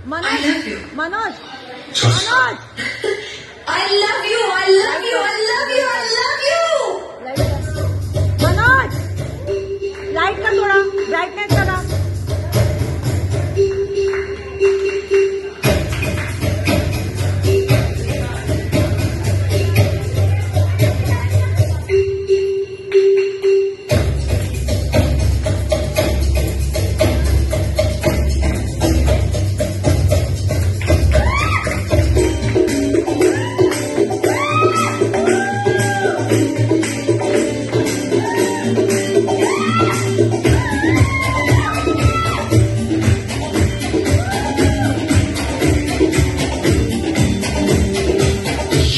Manoj love you. Manoj Manoj I love you. I love you. I love you. I love you. Manoj light का थोड़ा brightness करा.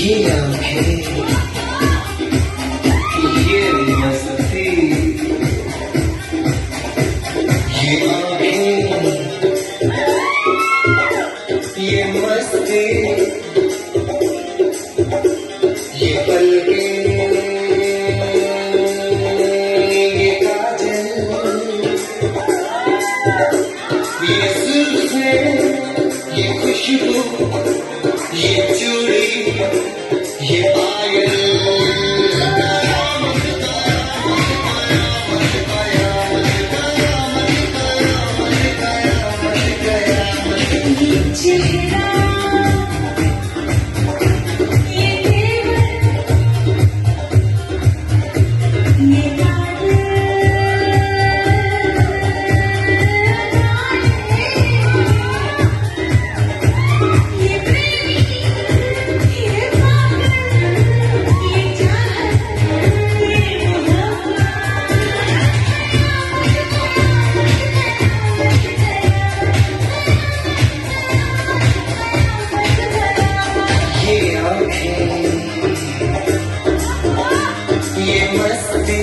ये आंखें, ये मस्ती, ये आंखें, ये मस्ती, ये पलकें, ये काजल, ये जुल्फें, ये खुशबू, ये चूड़ी, ये पायल. ये चेहरा, ये तेवर, ये ये प्रेमी, ये पागल, ये चाहत, ये ये आंखें, ये मस्ती,